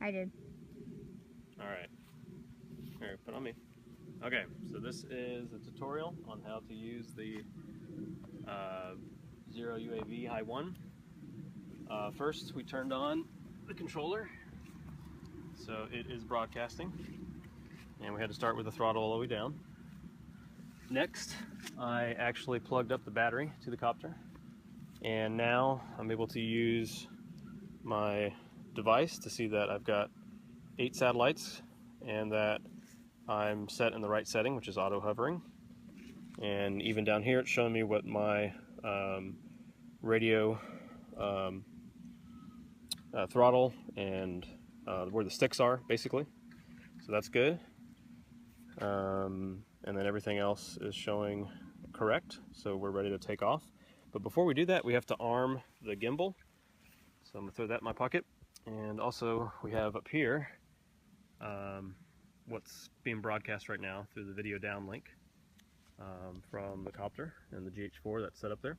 I did. All right. Here, put on me. Okay, so this is a tutorial on how to use the Zero UAV HighOne. First, we turned on the controller, so it is broadcasting, and we had to start with the throttle all the way down. Next, I actually plugged up the battery to the copter, and now I'm able to use my device to see that I've got 8 satellites and that I'm set in the right setting, which is auto hovering. And even down here, it's showing me what my radio throttle and where the sticks are, basically. So that's good. And then everything else is showing correct, so we're ready to take off. But before we do that, we have to arm the gimbal. So I'm gonna throw that in my pocket. And also we have up here what's being broadcast right now through the video downlink from the copter and the GH4 that's set up there.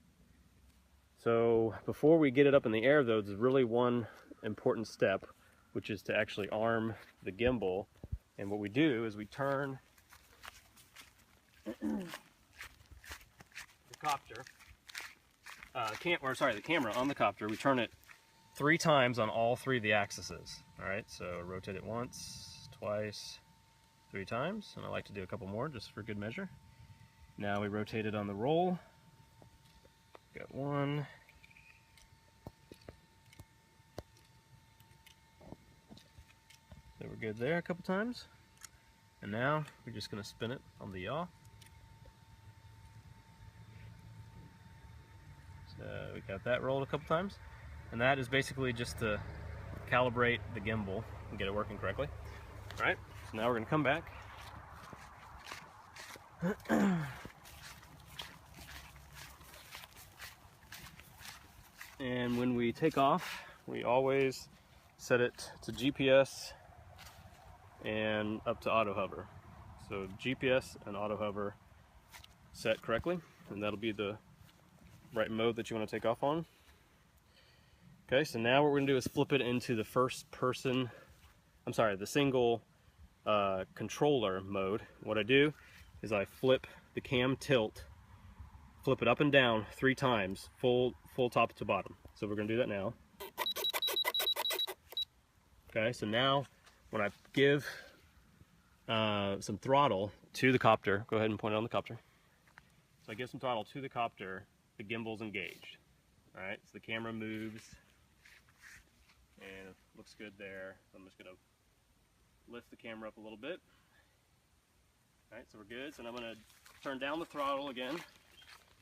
So before we get it up in the air though, there's really one important step, which is to actually arm the gimbal. And what we do is we turn the copter, the camera on the copter, we turn it 3 times on all 3 of the axes. All right, so rotate it once, twice, 3 times, and I like to do a couple more just for good measure. Now we rotate it on the roll. Got 1. So we're good there a couple times. And now we're just going to spin it on the yaw. So we got that rolled a couple times. And that is basically just to calibrate the gimbal and get it working correctly. All right, so now we're going to come back. And when we take off, we always set it to GPS and up to auto hover. So GPS and auto hover set correctly, and that'll be the right mode that you want to take off on. Okay, so now what we're going to do is flip it into the the single controller mode. What I do is I flip the cam tilt, flip it up and down 3 times, full top to bottom. So we're going to do that now. Okay, so now when I give some throttle to the copter, go ahead and point it on the copter. So I give some throttle to the copter, the gimbal's engaged. All right, so the camera moves and it looks good there. So I'm just going to lift the camera up a little bit. All right, so we're good. So now I'm going to turn down the throttle again.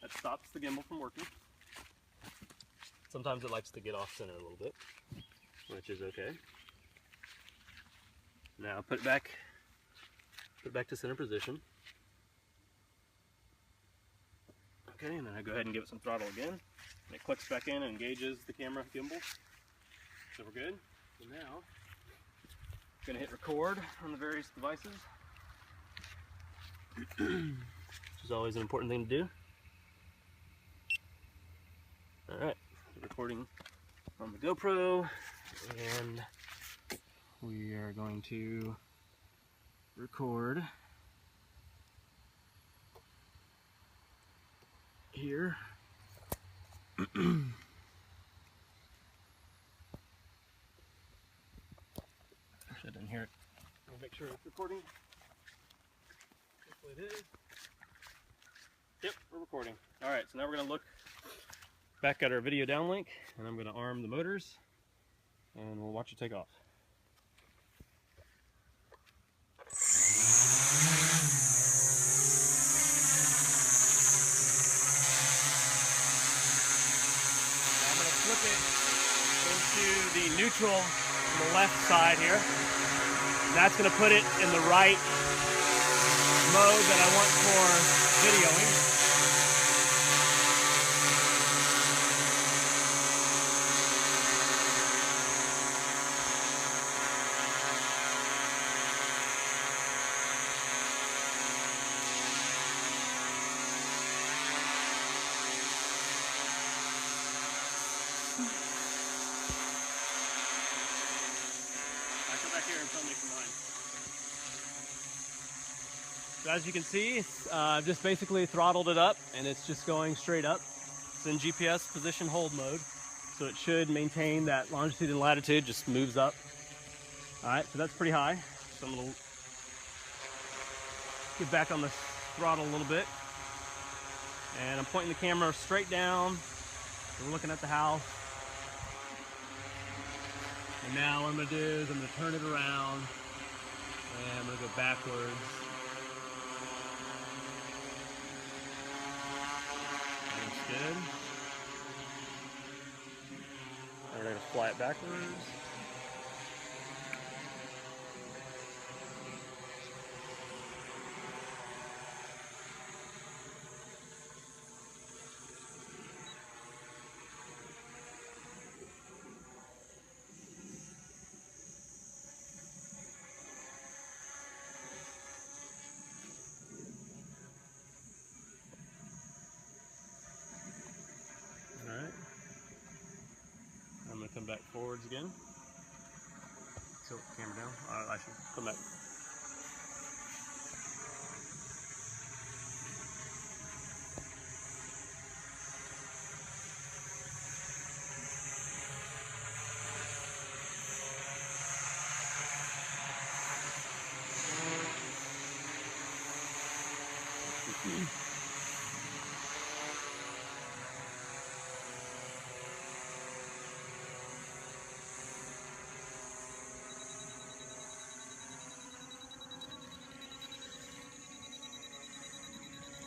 That stops the gimbal from working. Sometimes it likes to get off center a little bit, which is okay. Now put it back to center position. Okay, and then I go ahead and give it some throttle again. And it clicks back in and engages the camera gimbal. So we're good. So now I'm going to hit record on the various devices, which is always an important thing to do. Alright, recording on the GoPro, and we are going to record here. I didn't hear it. I'll make sure it's recording. Hopefully it is. Yep, we're recording. Alright, so now we're going to look back at our video downlink, and I'm going to arm the motors, and we'll watch it take off. Now I'm going to flip it into the neutral on the left side here. And that's going to put it in the right mode that I want for videoing. I there and film me from behind. So as you can see, I've just basically throttled it up and it's just going straight up. It's in GPS position hold mode, so it should maintain that longitude and latitude, just moves up. All right, so that's pretty high. So I'm gonna get back on the throttle a little bit. And I'm pointing the camera straight down. We're looking at the house. And now what I'm gonna do is I'm gonna turn it around and I'm gonna go backwards. That's good. And we're gonna fly it backwards. Alright. I'm going to come back forwards again. Tilt the camera down. I should come back.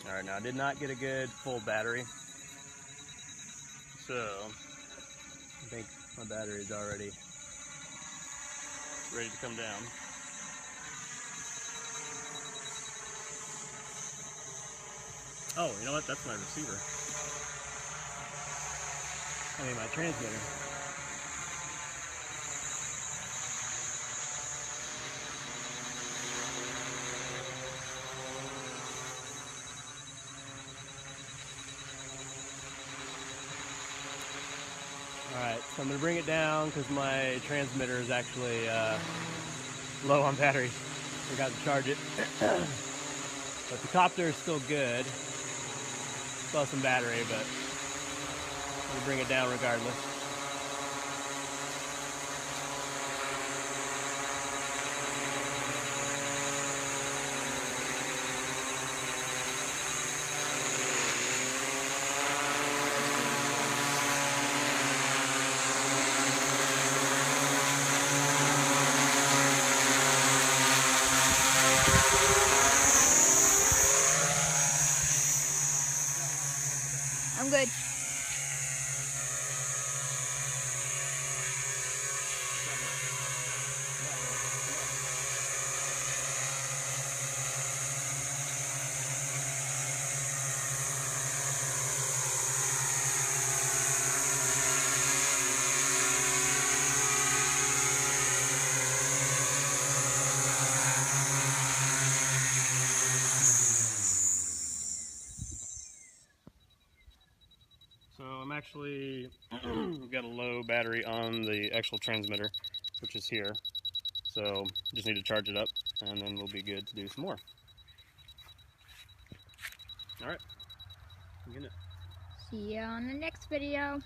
Alright, now I did not get a good full battery, so I think my battery is already ready to come down. Oh, you know what? That's my receiver. I mean, my transmitter. Alright, so I'm going to bring it down because my transmitter is actually low on battery. Forgot to charge it. But the copter is still good. Still has some battery, but I'm going to bring it down regardless. I'm good. So I'm actually got a low battery on the actual transmitter, which is here. So just need to charge it up and then we'll be good to do some more. All right, I'm getting it. See ya on the next video.